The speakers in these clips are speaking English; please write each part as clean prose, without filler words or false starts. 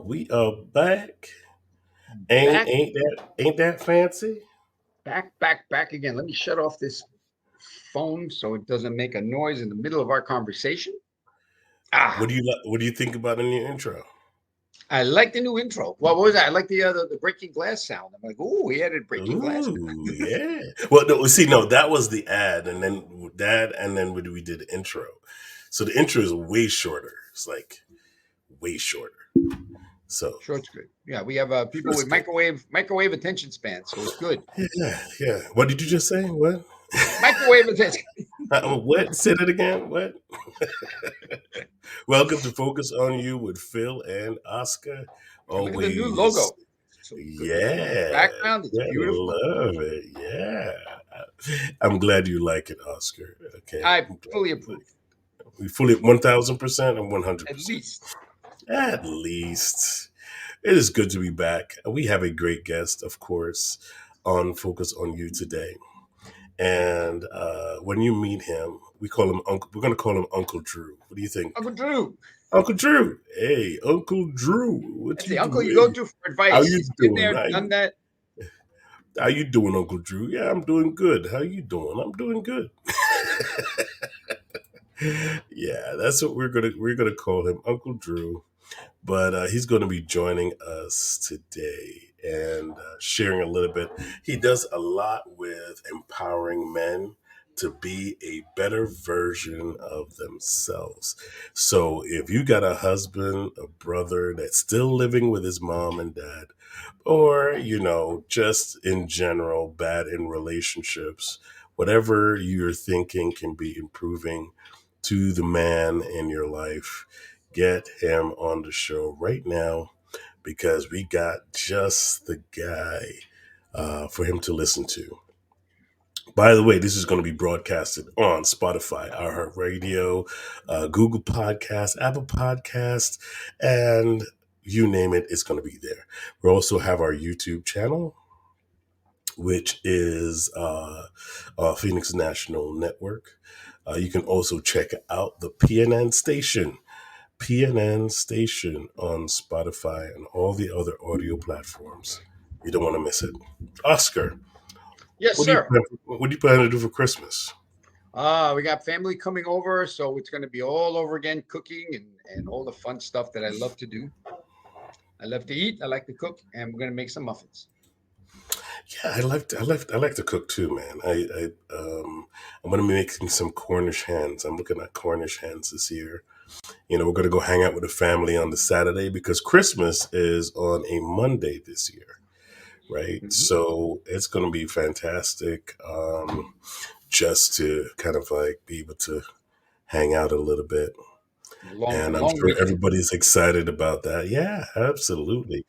We are back. Ain't Back, ain't that ain't that fancy? back again. Let me shut off this phone so it doesn't make a noise in the middle of our conversation. Ah, What do you think about the new intro? I like the new intro. What was that? I like the breaking glass sound. I'm like, oh, he added breaking glass. Ooh, yeah. Well, no, see, no, that was the ad, and then we did the intro. So the intro is way shorter. It's like way shorter. So Sure, it's good. Yeah, we have people it's with good. microwave attention span, so it's good. Yeah, yeah. What did you just say? What? Microwave attention. What? Say that again. What? Welcome to Focus on You with Phil and Oscar. And look at the new Always, logo. So good looking on the yeah, background. It's yeah, beautiful. love it. Yeah, I'm glad you like it, Oscar. Okay, I I'm glad fully you like approve. it. We fully 1,000% and 100%. At least. At least it is good to be back. We have a great guest, of course, on Focus on You today. And when you meet him, we call him Uncle. We're going to call him Uncle Drew. What do you think? Uncle Drew. Uncle Drew. Hey, Uncle Drew. What That's you the uncle you go doing? to for How advice. you He's been doing? there, done that. How you doing, Uncle Drew? Yeah, I'm doing good. How you doing? I'm doing good. Yeah, that's what we're gonna call him, Uncle Drew. But he's going to be joining us today and sharing a little bit. He does a lot with empowering men to be a better version of themselves. So if you got a husband, a brother that's still living with his mom and dad, or just in general bad in relationships, whatever you're thinking can be improving to the man in your life, get him on the show right now because we got just the guy for him to listen to. By the way, this is going to be broadcasted on Spotify, iHeartRadio, Google Podcast, Apple Podcast, and you name it, it's going to be there. We also have our YouTube channel, which is Phoenix National Network. You can also check out the PNN station on Spotify and all the other audio platforms. You don't want to miss it. Oscar, Yes, sir. what do you plan to do for Christmas? We got family coming over, so it's going to be all over again, cooking and all the fun stuff that I love to do. I love to eat, I like to cook, and we're going to make some muffins. Yeah, I like to cook too, man. I'm gonna be making some Cornish hens. I'm looking at Cornish hens this year. We're gonna go hang out with the family on the Saturday because Christmas is on a Monday this year, right? Hmm. So it's gonna be fantastic, just to kind of like be able to hang out a little bit. Long, And I'm long sure weekend. everybody's excited about that. Yeah, absolutely.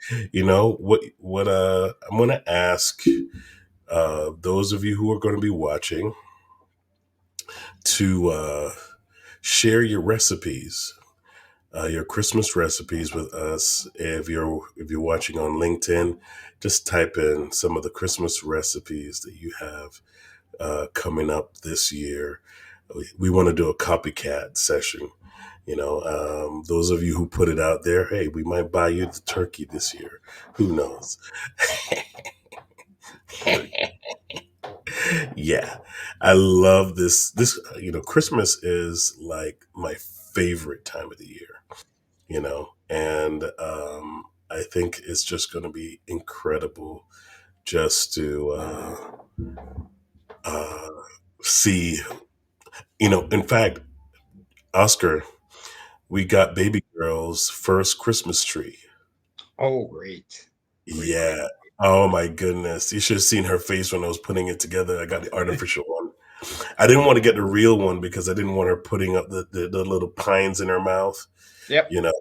What I'm gonna ask those of you who are going to be watching to share your recipes, your Christmas recipes with us. If you're watching on LinkedIn, just type in some of the Christmas recipes that you have coming up this year. We want to do a copycat session. Those of you who put it out there, hey, we might buy you the turkey this year. Who knows? Good. Yeah, I love this Christmas is like my favorite time of the year. And I think it's just going to be incredible just to uh, see. In fact, Oscar, we got baby girl's first Christmas tree. Oh, great. Great, great. Yeah. Oh my goodness. You should have seen her face when I was putting it together. I got the artificial one. I didn't want to get the real one because I didn't want her putting up the little pines in her mouth, Yep. you know,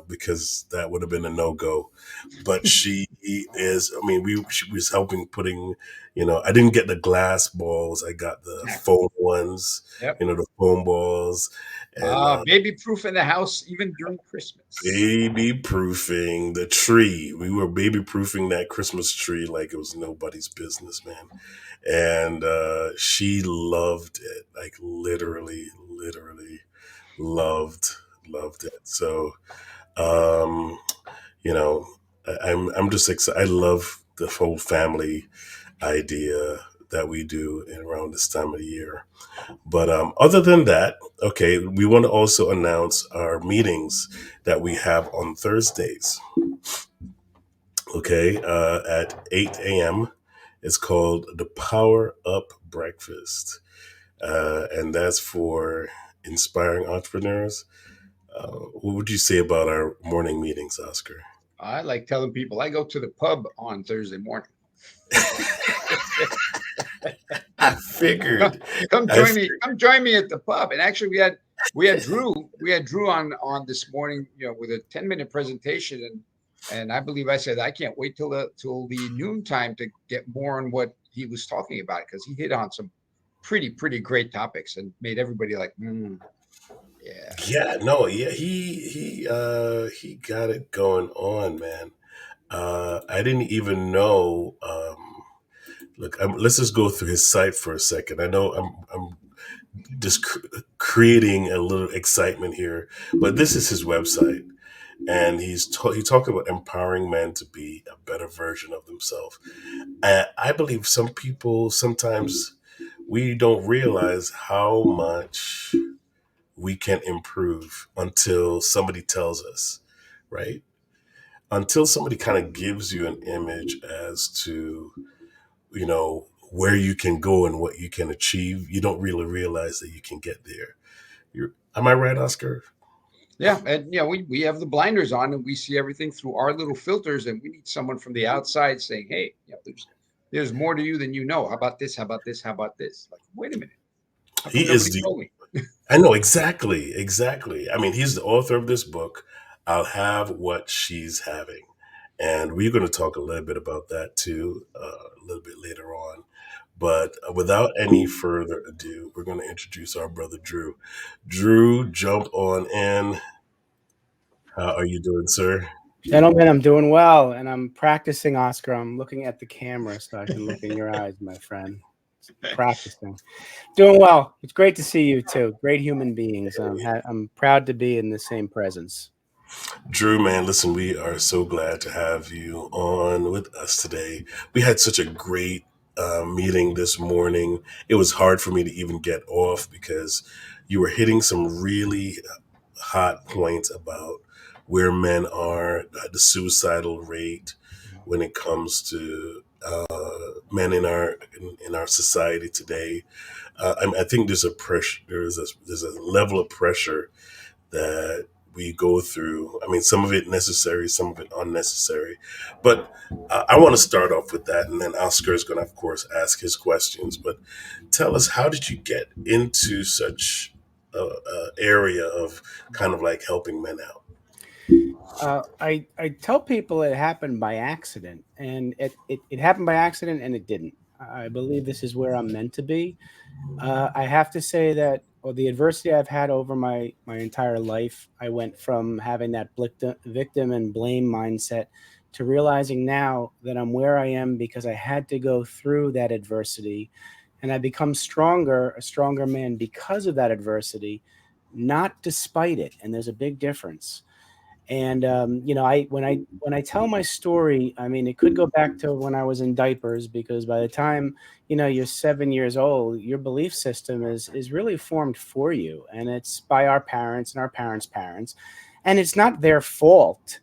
because that would have been a no go. But she is, I mean, she was helping putting, I didn't get the glass balls. I got the Yeah. foam ones, Yep. the foam balls. And Baby proof in the house, even during Christmas. baby proofing the tree. We were baby proofing that Christmas tree like it was nobody's business, man. And she loved it, like literally loved it. So, um, You know, I'm just excited. I love the whole family idea that we do around this time of the year. But other than that, okay, we want to also announce our meetings that we have on Thursdays. Okay, at 8 a.m. It's called the Power Up Breakfast, and that's for inspiring entrepreneurs. What would you say about our morning meetings, Oscar? I like telling people I go to the pub on Thursday morning. I come, figured. come I join me. Come join me at the pub. And actually, we had Drew on this morning, with a 10-minute presentation, and I believe I said I can't wait till the noon time to get more on what he was talking about, because he hit on some pretty great topics and made everybody like, yeah. Yeah, no, yeah, he got it going on, man. I didn't even know. Look, let's just go through his site for a second. I know I'm just creating a little excitement here, but this is his website, and he talked about empowering men to be a better version of themselves. And I believe some people sometimes we don't realize how much we can improve until somebody tells us, right? Until somebody kind of gives you an image as to, where you can go and what you can achieve, you don't really realize that you can get there. Am I right, Oscar? Yeah, and we have the blinders on and we see everything through our little filters, and we need someone from the outside saying, "Hey, there's more to you than you know. How about this? How about this? How about this?" Like, wait a minute, how He come is nobody the told me? I know exactly, exactly. I mean, he's the author of this book. I'll have what she's having, and we're going to talk a little bit about that too, a little bit later on. But without any further ado, we're going to introduce our brother Drew. Drew, jump on in. How are you doing, sir? Gentlemen, I'm doing well, and I'm practicing, Oscar. I'm looking at the camera so I can look in your eyes, my friend. Practicing. Doing well. It's great to see you too. Great human beings. I'm proud to be in the same presence. Drew, man, listen, we are so glad to have you on with us today. We had such a great meeting this morning. It was hard for me to even get off because you were hitting some really hot points about where men are, the suicidal rate when it comes to men in our society today. I think there's a pressure. There's a level of pressure that we go through. I mean, some of it necessary, some of it unnecessary. But I want to start off with that, and then Oscar is going to, of course, ask his questions. But tell us, how did you get into such a area of kind of like helping men out? I tell people it happened by accident, and it happened by accident, and it didn't. I believe this is where I'm meant to be. I have to say that the adversity I've had over my entire life, I went from having that victim and blame mindset to realizing now that I'm where I am because I had to go through that adversity, and I become stronger, a stronger man because of that adversity, not despite it. And there's a big difference. And I when I tell my story, I mean, it could go back to when I was in diapers, because by the time you're 7 years old, your belief system is really formed for you, and it's by our parents and our parents' parents, and it's not their fault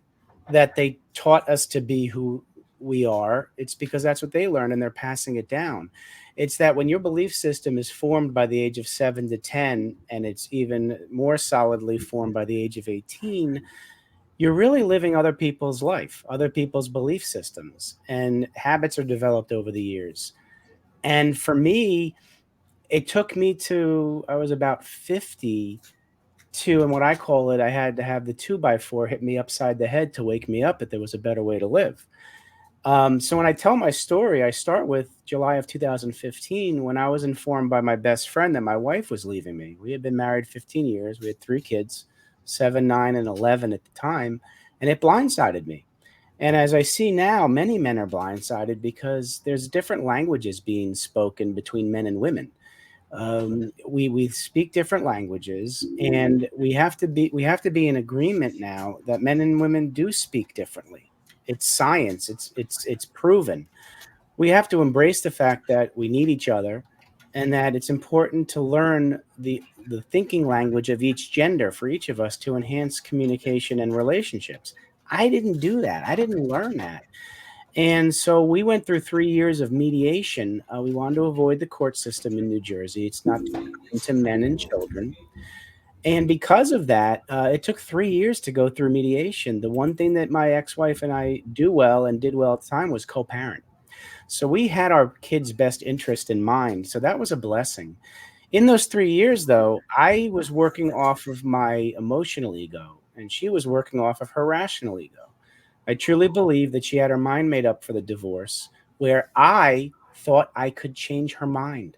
that they taught us to be who we are. It's because that's what they learned and they're passing it down. It's that when your belief system is formed by the age of 7 to 10, and it's even more solidly formed by the age of 18, you're really living other people's life, other people's belief systems, and habits are developed over the years. And for me, it took me to, I was about 50 to, and what I call it, I had to have the 2x4 hit me upside the head to wake me up that there was a better way to live. So when I tell my story, I start with July of 2015, when I was informed by my best friend that my wife was leaving me. We had been married 15 years. We had 3 kids, 7, 9, and 11 at the time, and it blindsided me. And as I see now, many men are blindsided because there's different languages being spoken between men and women. We speak different languages, and we have to be in agreement now that men and women do speak differently. It's science. It's proven. We have to embrace the fact that we need each other, and that it's important to learn the thinking language of each gender for each of us to enhance communication and relationships. I didn't do that. I didn't learn that. And so we went through 3 years of mediation. We wanted to avoid the court system in New Jersey. It's not kind to men and children. And because of that, it took 3 years to go through mediation. The one thing that my ex wife and I do well and did well at the time was co parent. So we had our kids' best interest in mind. So that was a blessing. In those 3 years, though, I was working off of my emotional ego, and she was working off of her rational ego. I truly believe that she had her mind made up for the divorce, where I thought I could change her mind.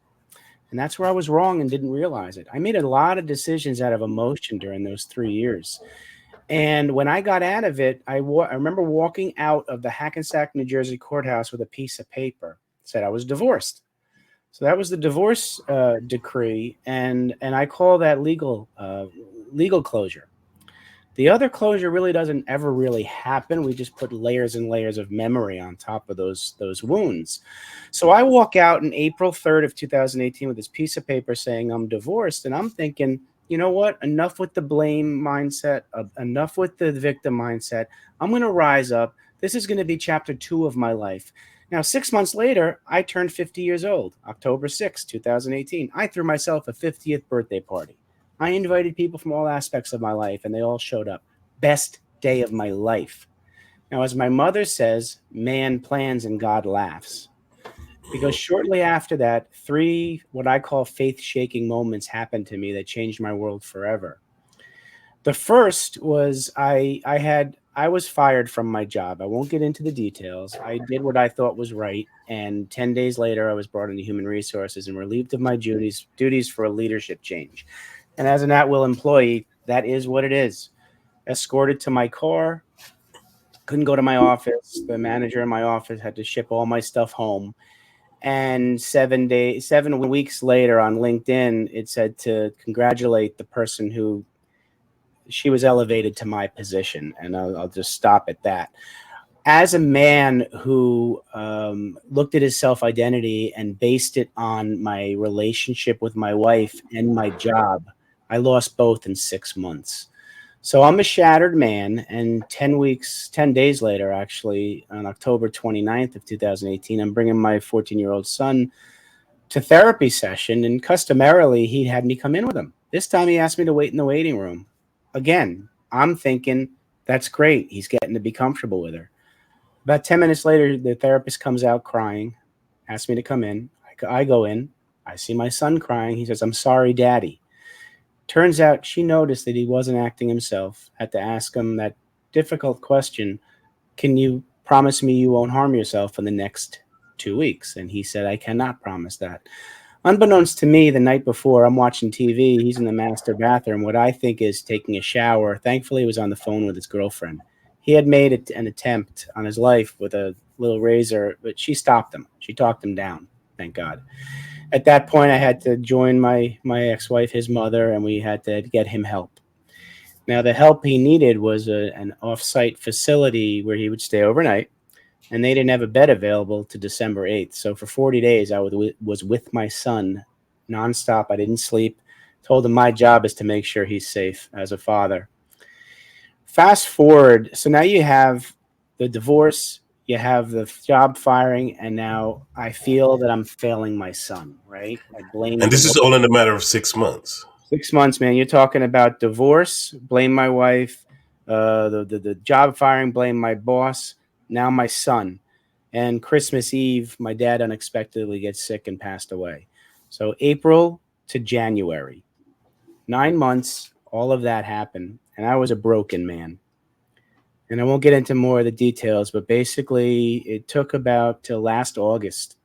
And that's where I was wrong and didn't realize it. I made a lot of decisions out of emotion during those 3 years. And when I got out of it, I remember walking out of the Hackensack, New Jersey courthouse with a piece of paper that said I was divorced. So that was the divorce decree, and I call that legal closure. The other closure really doesn't ever really happen. We just put layers and layers of memory on top of those wounds. So I walk out in April 3rd of 2018 with this piece of paper saying I'm divorced, and I'm thinking, you know what? Enough with the blame mindset. Enough with the victim mindset. I'm going to rise up. This is going to be chapter 2 of my life. Now, 6 months later, I turned 50 years old, October 6th, 2018. I threw myself a 50th birthday party. I invited people from all aspects of my life, and they all showed up. Best day of my life. Now, as my mother says, man plans and God laughs. Because shortly after that, three what I call faith shaking moments happened to me that changed my world forever. The first was I was fired from my job. I won't get into the details. I did what I thought was right, and 10 days later I was brought into human resources and relieved of my duties for a leadership change. And as an at-will employee, that is what it is. Escorted to my car, couldn't go to my office. The manager in my office had to ship all my stuff home. And 7 weeks later on LinkedIn, it said to congratulate the person who she was elevated to my position. And I'll just stop at that. As a man who looked at his self identity and based it on my relationship with my wife and my job, I lost both in 6 months. So I'm a shattered man. And 10 days later, actually, on October 29th of 2018, I'm bringing my 14-year-old son to therapy session. And customarily, he had me come in with him. This time he asked me to wait in the waiting room. Again, I'm thinking, that's great. He's getting to be comfortable with her. About 10 minutes later, the therapist comes out crying, asks me to come in. I go in. I see my son crying. He says, I'm sorry, Daddy. Turns out she noticed that he wasn't acting himself. Had to ask him that difficult question, can you promise me you won't harm yourself in the next 2 weeks? And he said, I cannot promise that. Unbeknownst to me, the night before, I'm watching TV. He's in the master bathroom, what I think is taking a shower. Thankfully, he was on the phone with his girlfriend. He had made an attempt on his life with a little razor, but she stopped him. She talked him down, thank God. At that point, I had to join my ex-wife, his mother, and we had to get him help. Now, the help he needed was an off-site facility where he would stay overnight, and they didn't have a bed available to December 8th. So for 40 days, was with my son nonstop. I didn't sleep. Told him my job is to make sure he's safe as a father. Fast forward, so now you have the divorce, you have the job firing, and now I feel that I'm failing my son, right? I blame And the this is all in a matter of 6 months. 6 months, man. You're talking about divorce, blame my wife, the job firing, blame my boss, now my son. And Christmas Eve, my dad unexpectedly gets sick and passed away. So April to January, 9 months, all of that happened. And I was a broken man. And I won't get into more of the details, but basically, it took about till last August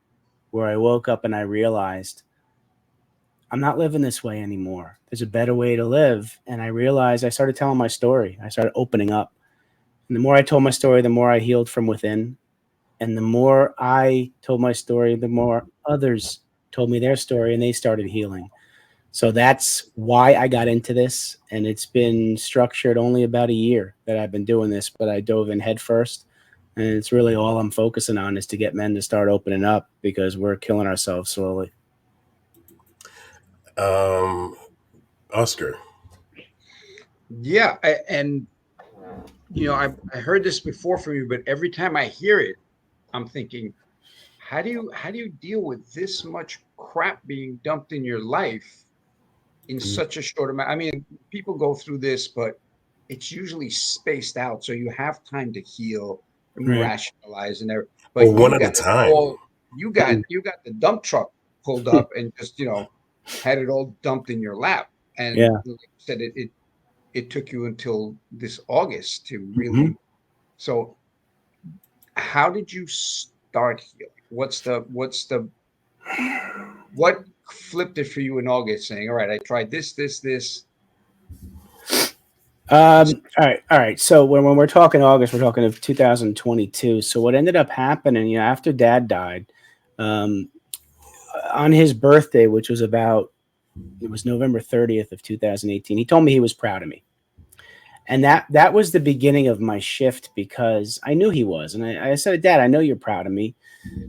where I woke up and I realized I'm not living this way anymore. There's a better way to live. And I realized I started telling my story. I started opening up. And the more I told my story, the more I healed from within. And the more I told my story, the more others told me their story, and they started healing. So that's why I got into this. And it's been structured only about a year that I've been doing this, but I dove in head first. And it's really all I'm focusing on is to get men to start opening up, because we're killing ourselves slowly. Oscar. Yeah, and I heard this before from you, but every time I hear it, I'm thinking, how do you deal with this much crap being dumped in your life in such a short amount? I mean, people go through this, but it's usually spaced out, so you have time to heal and Right. rationalize and everything. Well, But one you at a got it time. all. You got the dump truck pulled up and just had it all dumped in your lap. And Yeah. like you said, it took you until this August to Hmm. really. So, how did you start healing? What flipped it for you in August, saying, "All right, I tried this." All right. So when we're talking August, we're talking of 2022. So what ended up happening, after Dad died, um, on his birthday, which was it was November 30th of 2018, he told me he was proud of me. And that was the beginning of my shift, because I knew he was. And I said, Dad, I know you're proud of me.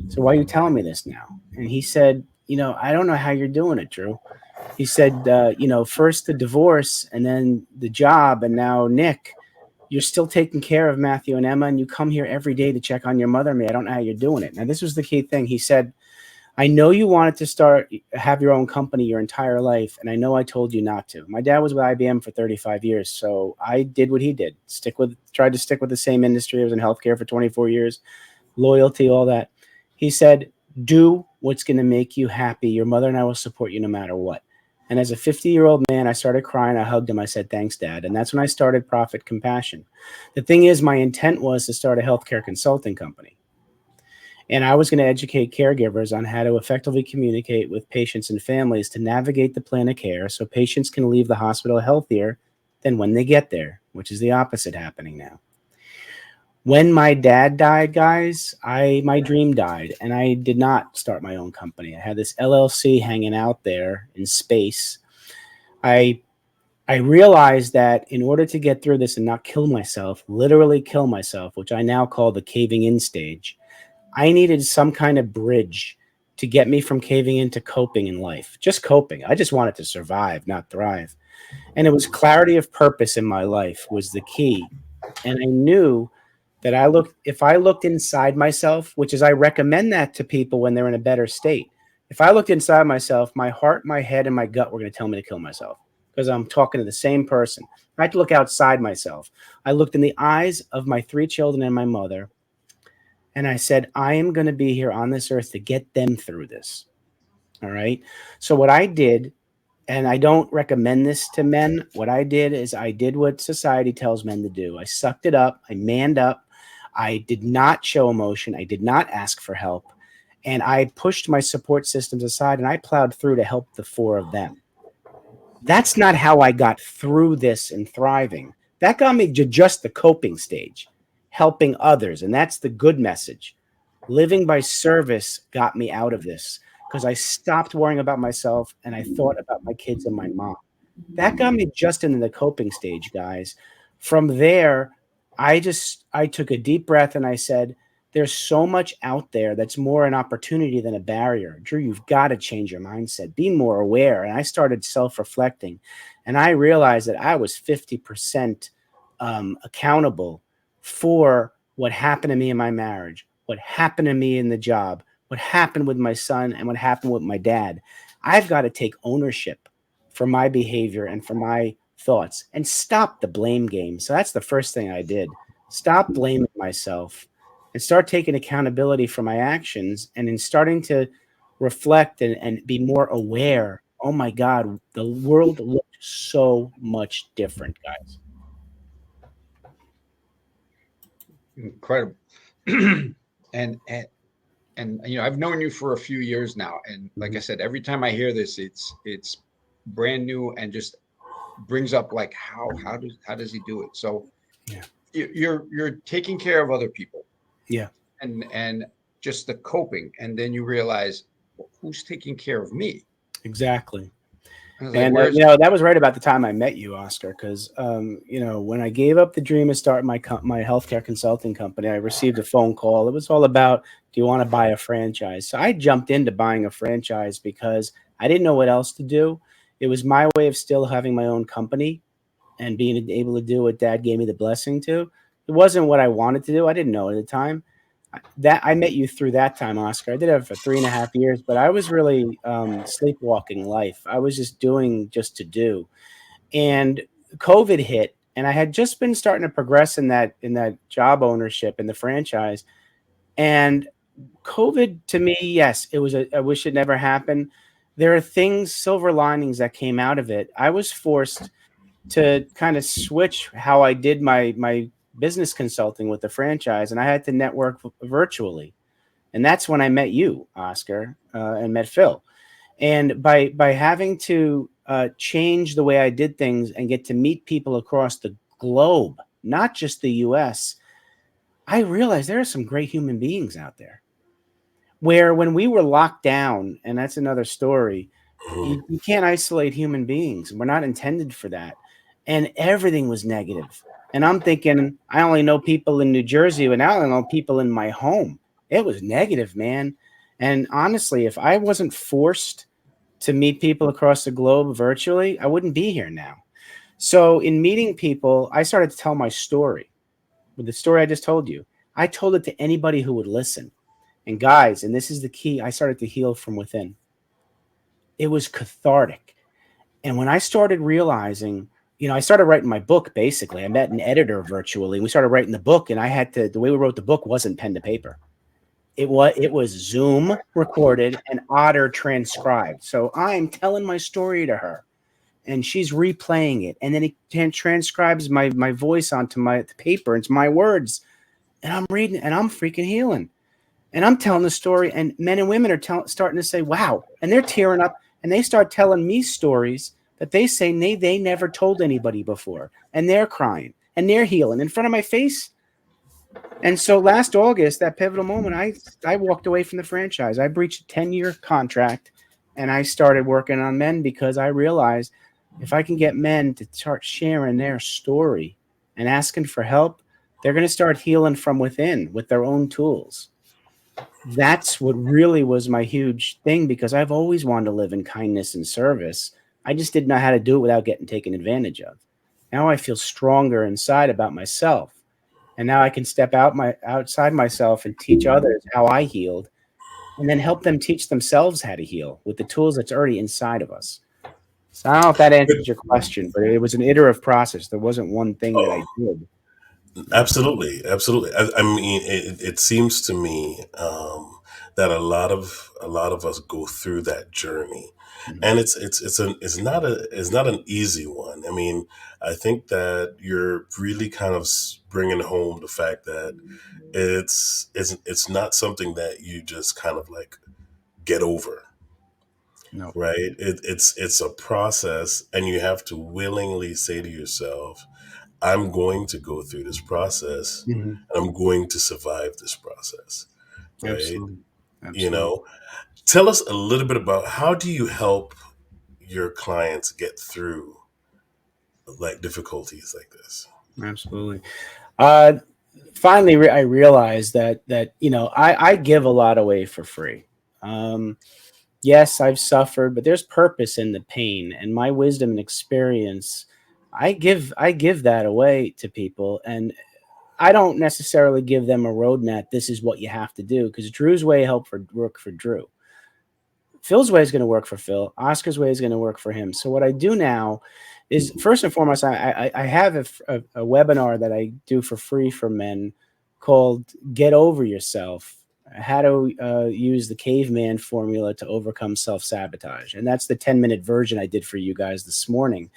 So why are you telling me this now? And he said, I don't know how you're doing it, Drew. He said, first the divorce, and then the job, and now Nick. You're still taking care of Matthew and Emma, and you come here every day to check on your mother and me. I don't know how you're doing it. Now, this was the key thing. He said, I know you wanted to have your own company your entire life, and I know I told you not to. My dad was with IBM for 35 years, so I did what he did. Tried to stick with the same industry. I was in healthcare for 24 years, loyalty, all that. He said, do what's going to make you happy. Your mother and I will support you no matter what. And as a 50-year-old man, I started crying. I hugged him. I said, thanks, Dad. And that's when I started Profit Compassion. The thing is, my intent was to start a healthcare consulting company. And I was going to educate caregivers on how to effectively communicate with patients and families to navigate the plan of care so patients can leave the hospital healthier than when they get there, which is the opposite happening now. When my dad died, guys, my dream died, and I did not start my own company. I had this LLC hanging out there in space. I realized that in order to get through this and not kill myself, literally kill myself, which I now call the caving in stage, I needed some kind of bridge to get me from caving into coping in life. Just coping. I just wanted to survive, not thrive. And it was clarity of purpose in my life was the key. And I knew that if I looked inside myself, which is I recommend that to people when they're in a better state. If I looked inside myself, my heart, my head, and my gut were going to tell me to kill myself, because I'm talking to the same person. I had to look outside myself. I looked in the eyes of my 3 children and my mother, and I said, I am going to be here on this earth to get them through this. All right. So what I did, and I don't recommend this to men, what I did is I did what society tells men to do. I sucked it up. I manned up. I did not show emotion. I did not ask for help. And I pushed my support systems aside, and I plowed through to help the 4 of them. That's not how I got through this and thriving. That got me to just the coping stage, helping others. And that's the good message. Living by service got me out of this, because I stopped worrying about myself and I thought about my kids and my mom. That got me just into the coping stage, guys. From there, I took a deep breath and I said, there's so much out there that's more an opportunity than a barrier. Drew, you've got to change your mindset. Be more aware. And I started self-reflecting, and I realized that I was 50% accountable for what happened to me in my marriage, what happened to me in the job, what happened with my son, and what happened with my dad. I've got to take ownership for my behavior and for my thoughts and stop the blame game. So that's the first thing I did. Stop blaming myself and start taking accountability for my actions. And in starting to reflect and be more aware, oh my God, the world looked so much different, guys. Incredible. and I've known you for a few years now, and like I said, every time I hear this, it's brand new and just brings up like how does he do it? So Yeah. you're taking care of other people, Yeah. and just the coping, and then you realize who's taking care of me? Exactly. I was like, And where's that was right about the time I met you, Oscar. Because when I gave up the dream of starting my healthcare consulting company, I received a phone call. It was all about, do you want to buy a franchise? So I jumped into buying a franchise because I didn't know what else to do. It was my way of still having my own company and being able to do what Dad gave me the blessing to. It wasn't what I wanted to do. I didn't know at the time. That I met you through that time, Oscar. I did it for 3.5 years, but I was really sleepwalking life. I was just doing just to do, and COVID hit, and I had just been starting to progress in that job ownership in the franchise. And COVID to me, yes, it was. I wish it never happened. There are things, silver linings that came out of it. I was forced to kind of switch how I did my business consulting with the franchise, and I had to network virtually. And that's when I met you, Oscar, and met Phil. And by having to change the way I did things and get to meet people across the globe, not just the U.S., I realized there are some great human beings out there. Where when we were locked down, and that's another story, Mhm. you can't isolate human beings. We're not intended for that. And everything was negative. And I'm thinking, I only know people in New Jersey, and I only know people in my home. It was negative, man. And honestly, if I wasn't forced to meet people across the globe virtually, I wouldn't be here now. So in meeting people, I started to tell my story. With the story I just told you, I told it to anybody who would listen. And guys, and this is the key, I started to heal from within. It was cathartic. And when I started realizing, I started writing my book basically. I met an editor virtually. We started writing the book, and the way we wrote the book wasn't pen to paper. It was Zoom recorded and Otter transcribed. So I'm telling my story to her, and she's replaying it, and then it transcribes my voice onto the paper. It's my words, and I'm reading, and I'm freaking healing. And I'm telling the story, and men and women are starting to say, wow. And they're tearing up, and they start telling me stories that they say they never told anybody before. And they're crying, and they're healing in front of my face. And so last August, that pivotal moment, I walked away from the franchise. I breached a 10-year contract, and I started working on men because I realized if I can get men to start sharing their story and asking for help, they're going to start healing from within with their own tools. That's what really was my huge thing, because I've always wanted to live in kindness and service. I just didn't know how to do it without getting taken advantage of. Now I feel stronger inside about myself. And now I can step outside myself and teach others how I healed, and then help them teach themselves how to heal with the tools that's already inside of us. So I don't know if that answers your question, but it was an iterative process. There wasn't one thing that I Oh, did. absolutely, absolutely. I mean, it seems to me that a lot of us go through that journey, Mhm. and it's not an easy one. I mean, I think that you're really kind of bringing home the fact that it's not something that you just kind of like get over, No. right? It's a process, and you have to willingly say to yourself, I'm going to go through this process, Mhm. and I'm going to survive this process, right? Absolutely. You Absolutely. know, tell us a little bit about how do you help your clients get through like difficulties like this? Absolutely. Uh, Finally, I realized that I give a lot away for free. Um, yes, I've suffered, but there's purpose in the pain, and my wisdom and experience. I give that away to people, and I don't necessarily give them a roadmap. This is what you have to do, because Drew's way helped work for Drew. Phil's way is going to work for Phil. Oscar's way is going to work for him. So what I do now is, first and foremost, I have a webinar that I do for free for men called "Get Over Yourself: How to Use the Caveman Formula to Overcome Self-Sabotage," and that's the 10-minute version I did for you guys this morning.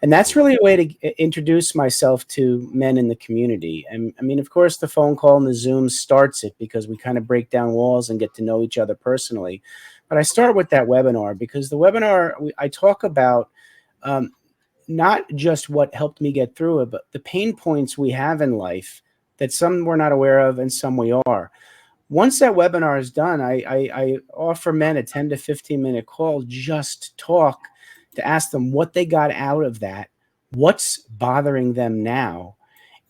And that's really a way to introduce myself to men in the community. And I mean, of course, the phone call and the Zoom starts it, because we kind of break down walls and get to know each other personally. But I start with that webinar because the webinar, I talk about um, not just what helped me get through it, but the pain points we have in life that some we're not aware of and some we are. Once that webinar is done, I offer men a 10 to 15-minute call just to talk, to ask them what they got out of that, what's bothering them now,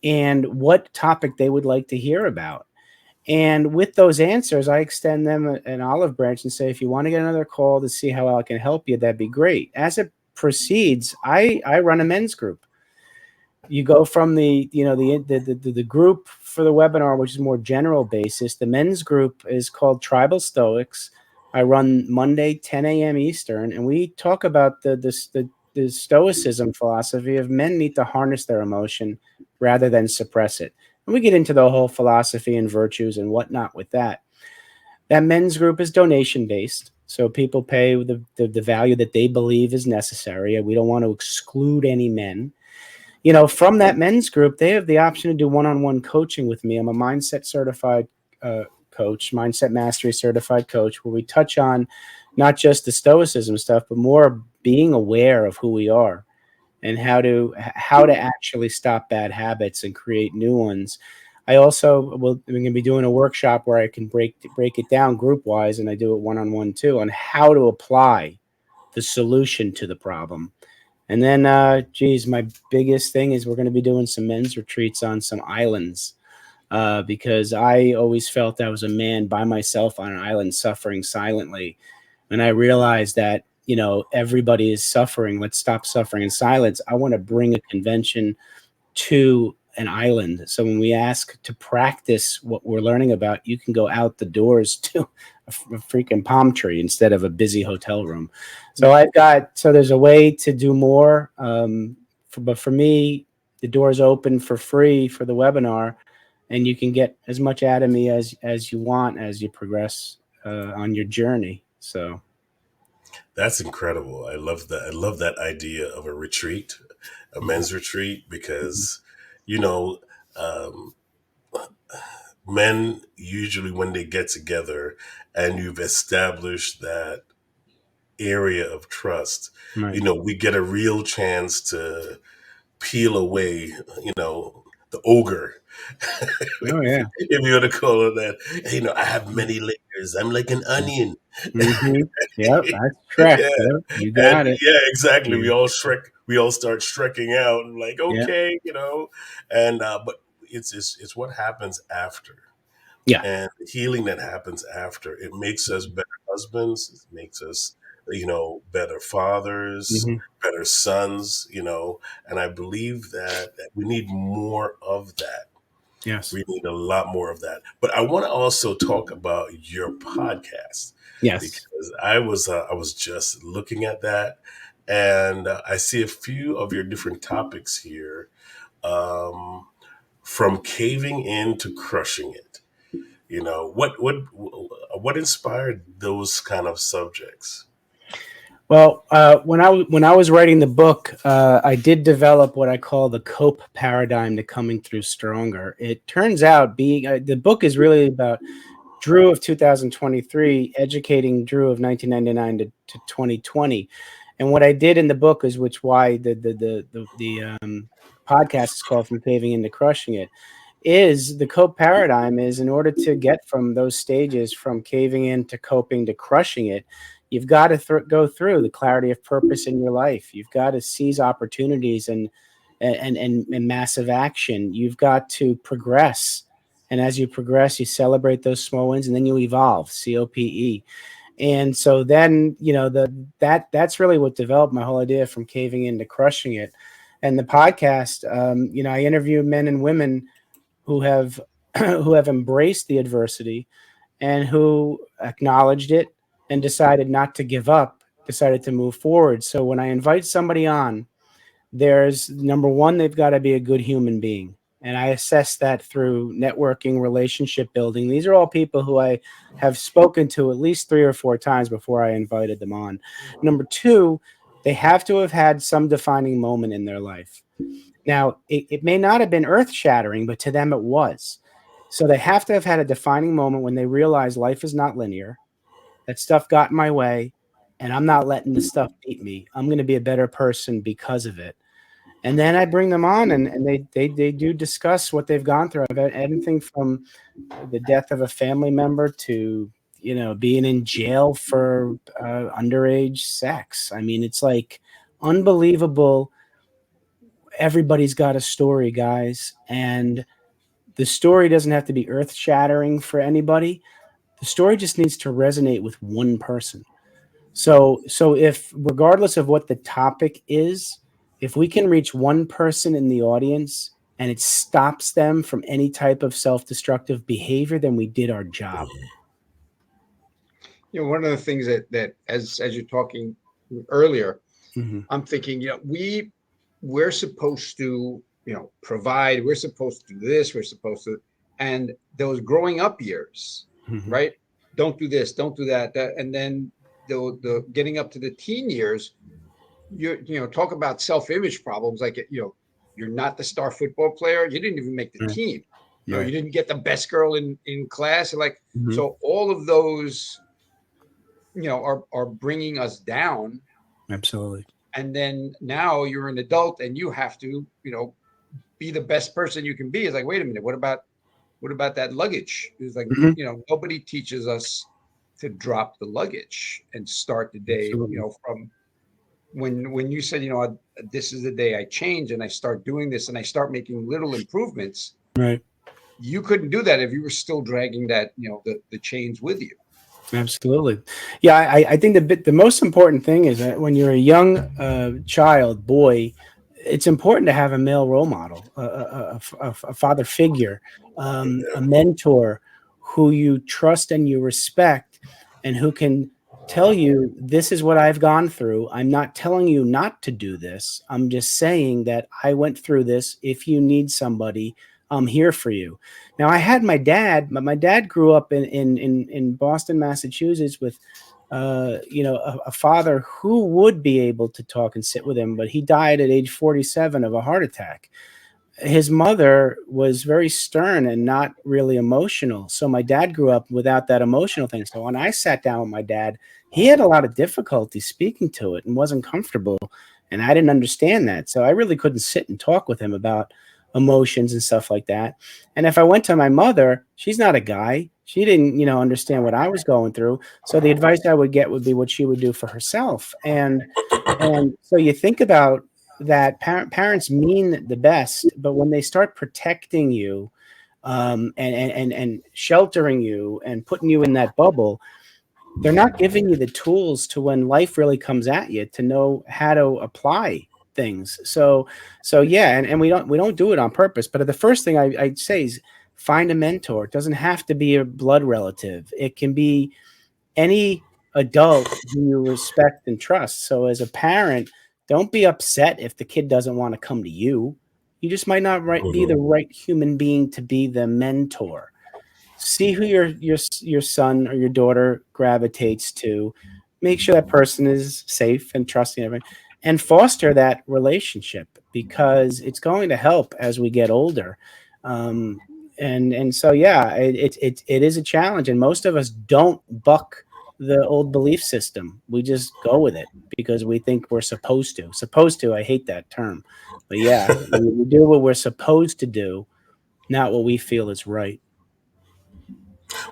and what topic they would like to hear about. And with those answers, I extend them an olive branch and say, if you want to get another call to see how I can help you, that'd be great. As it proceeds, I run a men's group. You go from the group for the webinar, which is more general basis. The men's group is called Tribal Stoics. I run Monday 10 a.m. Eastern, and we talk about the Stoicism philosophy of men need to harness their emotion rather than suppress it. And we get into the whole philosophy and virtues and whatnot with that. That men's group is donation based. So people pay the value that they believe is necessary. We don't want to exclude any men. From that men's group, they have the option to do one-on-one coaching with me. I'm a mindset certified coach, mindset mastery certified coach, where we touch on not just the stoicism stuff, but more being aware of who we are and how to actually stop bad habits and create new ones. I also I'm going to be doing a workshop where I can break it down group wise, and I do it one-on-one too, on how to apply the solution to the problem. And then, my biggest thing is we're going to be doing some men's retreats on some islands, because I always felt I was a man by myself on an island suffering silently. And I realized that, everybody is suffering. Let's stop suffering in silence. I want to bring a convention to an island. So when we ask to practice what we're learning about, you can go out the doors to a freaking palm tree instead of a busy hotel room. So there's a way to do more. But for me, the door's open for free for the webinar, and you can get as much out of me as you want as you progress on your journey. So That's incredible. I love that. I love that idea of a retreat, a men's retreat, because, you know, um, men usually, when they get together and you've established that area of trust, right. we get a real chance to peel away, the ogre, Oh yeah. if you want to call it that. I have many layers. I'm like an onion. Mm-hmm. Yep, that's Shrek. Yeah, Yep, you and got it. yeah, exactly. Yeah. We all start shrekking out and like, Yeah. okay, and but it's what happens after, Yeah. and the healing that happens after. It makes us better husbands. It makes us, better fathers, Mm-hmm. better sons. And I believe that we need more of that. Yes. We need a lot more of that. But I want to also talk about your podcast, Yes. because I was just looking at that, and I see a few of your different topics here, um, from caving in to crushing it. What inspired those kind of subjects? Well, when I was writing the book, I did develop what I call the cope paradigm to coming through stronger. It turns out being the book is really about Drew of 2023 educating Drew of 1999 to 2020. And what I did in the book is why the podcast is called From Paving into Crushing It, is the cope paradigm is in order to get from those stages, from caving in to coping to crushing it, you've got to go through the clarity of purpose in your life. You've got to seize opportunities and massive action. You've got to progress. And as you progress, you celebrate those small wins, and then you evolve, COPE. And so then, that's really what developed my whole idea, from caving in to crushing it. And the podcast, I interview men and women who have who have embraced the adversity and who acknowledged it and decided not to give up, decided to move forward. So when I invite somebody on, there's number one, they've got to be a good human being. And I assess that through networking, relationship building. These are all people who I have spoken to at least 3 or 4 times before I invited them on. Number two, they have to have had some defining moment in their life. Now, it may not have been earth shattering, but to them it was. So they have to have had a defining moment when they realize life is not linear, that stuff got in my way, and I'm not letting the stuff beat me. I'm going to be a better person because of it. And then I bring them on, and they do discuss what they've gone through. I've had anything from the death of a family member to, being in jail for underage sex. I mean, it's like unbelievable. Everybody's got a story, guys, and the story doesn't have to be earth shattering for anybody. The story just needs to resonate with one person. So if, regardless of what the topic is, if we can reach one person in the audience and it stops them from any type of self-destructive behavior, then we did our job. One of the things that as you're talking earlier, Mm-hmm. I'm thinking, we're supposed to, provide, we're supposed to do this, we're supposed to, and those growing up years, Mm-hmm. right? Don't do this, don't do that, and then the getting up to the teen years, talk about self-image problems, like, you're not the star football player, you didn't even make the Right. team, Right. you didn't get the best girl in class, like, Mm-hmm. so all of those, are bringing us down. Absolutely. And then now you're an adult and you have to, be the best person you can be. It's like, wait a minute, what about that luggage? It's like, Mm-hmm. nobody teaches us to drop the luggage and start the day, Absolutely. from when you said, this is the day I change and I start doing this and I start making little improvements. Right. You couldn't do that if you were still dragging that, the chains with you. Absolutely. Yeah, I think the most important thing is that when you're a young child, boy, it's important to have a male role model, a father figure, a mentor who you trust and you respect, and who can tell you, this is what I've gone through. I'm not telling you not to do this. I'm just saying that I went through this. If you need somebody, I'm here for you. Now, I had my dad, but my dad grew up in Boston, Massachusetts, with a father who would be able to talk and sit with him, but he died at age 47 of a heart attack. His mother was very stern and not really emotional. So my dad grew up without that emotional thing. So when I sat down with my dad, he had a lot of difficulty speaking to it and wasn't comfortable. And I didn't understand that. So I really couldn't sit and talk with him about emotions and stuff like that. And if I went to my mother, she's not a guy. She didn't, understand what I was going through. So the advice I would get would be what she would do for herself. And so you think about that, parents mean the best, but when they start protecting you, and sheltering you and putting you in that bubble, they're not giving you the tools to, when life really comes at you, to know how to apply things. So yeah, and we don't do it on purpose. But the first thing I'd say is find a mentor. It doesn't have to be a blood relative. It can be any adult who you respect and trust. So as a parent, don't be upset if the kid doesn't want to come to you. You just might not be the right human being to be the mentor. See who your son or your daughter gravitates to. Make sure that person is safe and trusting everything, and foster that relationship, because it's going to help as we get older. And so yeah, it is a challenge, and most of us don't buck the old belief system. We just go with it because we think we're supposed to. Supposed to, I hate that term, but yeah, we do what we're supposed to do, not what we feel is right.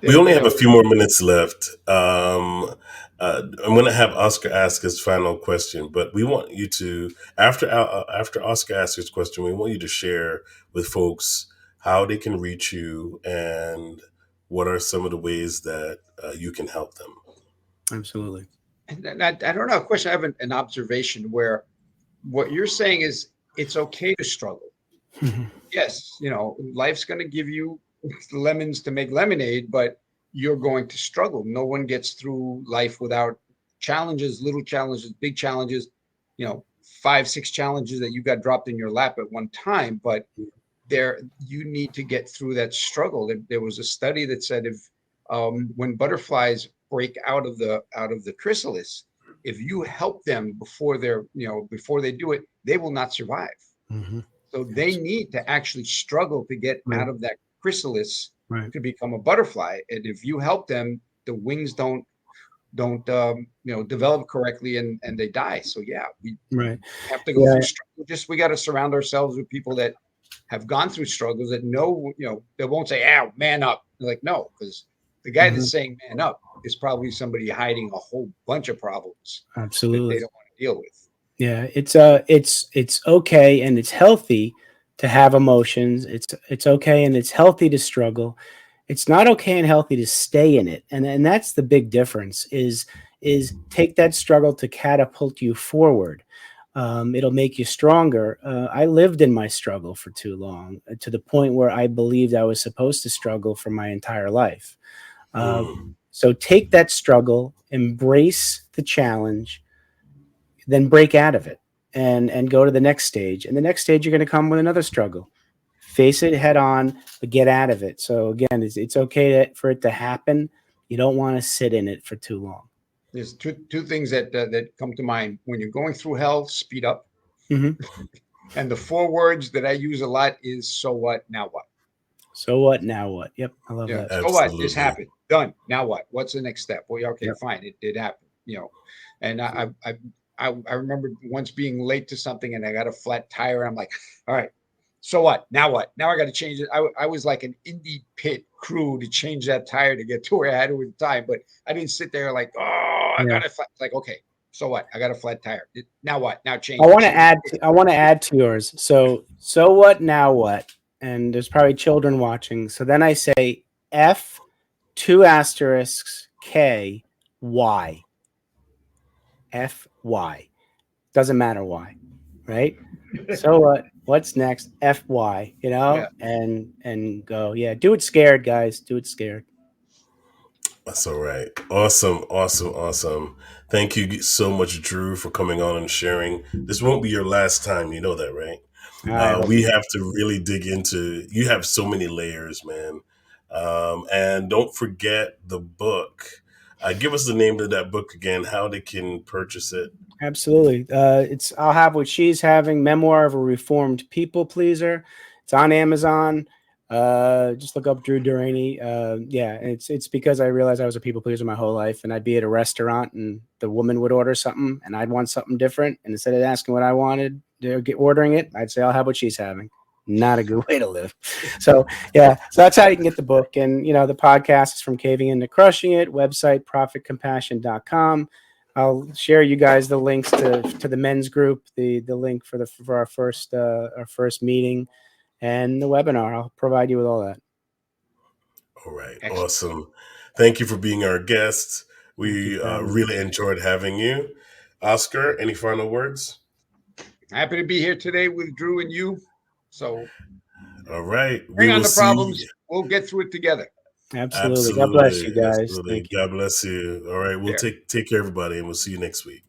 We only have a few more minutes left. I'm going to have Oscar ask his final question, but we want you to, after Oscar asks his question, we want you to share with folks how they can reach you and what are some of the ways that you can help them. Absolutely. And I don't know, a question. I have an observation where what you're saying is it's okay to struggle. Yes, life's going to give you lemons to make lemonade, but you're going to struggle. No one gets through life without challenges, little challenges, big challenges, 5, 6 challenges that you got dropped in your lap at one time. But you need to get through that struggle. There was a study that said when butterflies break out of the chrysalis, if you help them before they do it, they will not survive. Mm-hmm. So they need to actually struggle to get out of that chrysalis Right. to become a butterfly. And if you help them, the wings don't develop correctly, and they die. So yeah, we Right. have to go Yeah. through struggle. Just we got to surround ourselves with people that have gone through struggles, that know, they won't say, "Ah, man up." They're like, no, because the guy Mhm. that's saying "man up" is probably somebody hiding a whole bunch of problems that they Absolutely. don't want to deal with. Yeah. It's okay and it's healthy to have emotions. It's okay and it's healthy to struggle. It's not okay and healthy to stay in it. And that's the big difference is take that struggle to catapult you forward. It'll make you stronger. I lived in my struggle for too long, to the point where I believed I was supposed to struggle for my entire life. Uh, Mm. so take that struggle, embrace the challenge, then break out of it and go to the next stage. And the next stage, you're going to come with another struggle. Face it head on, but get out of it. So again, it's okay for it to happen. You don't want to sit in it for too long. There's two things that come to mind when you're going through hell: speed up. Hmm. And the 4 words that I use a lot is "so what, now what." So what? Now what? Yep, I love Yeah. that. So what? This Absolutely. happened. Done. Now what? What's the next step? Well, yeah, okay, Yep. fine. It happened. And I remember once being late to something and I got a flat tire. I'm like, all right, so what? Now what? Now I got to change it. I was like an indie pit crew to change that tire to get to where I had it with time. But I didn't sit there like, oh, I Yeah. got a flat. Like, okay, so what? I got a flat tire. Now what? Now I change it. want to Change add. it. I want to add to yours. So what? Now what? And there's probably children watching. So then I say F, two asterisks, K, Y. F, Y. Doesn't matter why, right? So what? What's next? F, Y. Yeah. And go. Yeah, do it scared, guys. Do it scared. That's all right. Awesome, awesome, awesome. Thank you so much, Drew, for coming on and sharing. This won't be your last time. You know that, right? I hope We not. have to really dig into. You have so many layers, man. And don't forget the book. Give us the name of that book again. How they can purchase it. Absolutely. It's I'll have what she's having. Memoir of a Reformed People Pleaser. It's on Amazon. Just look up Drew Deraney. Yeah, it's because I realized I was a people pleaser my whole life, and I'd be at a restaurant and the woman would order something, and I'd want something different, and instead of asking what I wanted, ordering it, I'd say I'll have what she's having. Not a good way to live. So yeah, so that's how you can get the book, and the podcast is From Caving Into Crushing It. Website profitcompassion.com. I'll share you guys the links to the men's group, the link for our first meeting, and the webinar. I'll provide you with all that. All right. Excellent. Awesome. Thank you for being our guest. Thank you We for having me. really enjoyed having you. Oscar, any final words? Happy to be here today with Drew and you. So All right. We bring on will the see. problems. We'll get through it together. Absolutely. God bless Absolutely. you guys. Absolutely. Thank you. God bless you. All right. We'll There. take care, everybody, and we'll see you next week.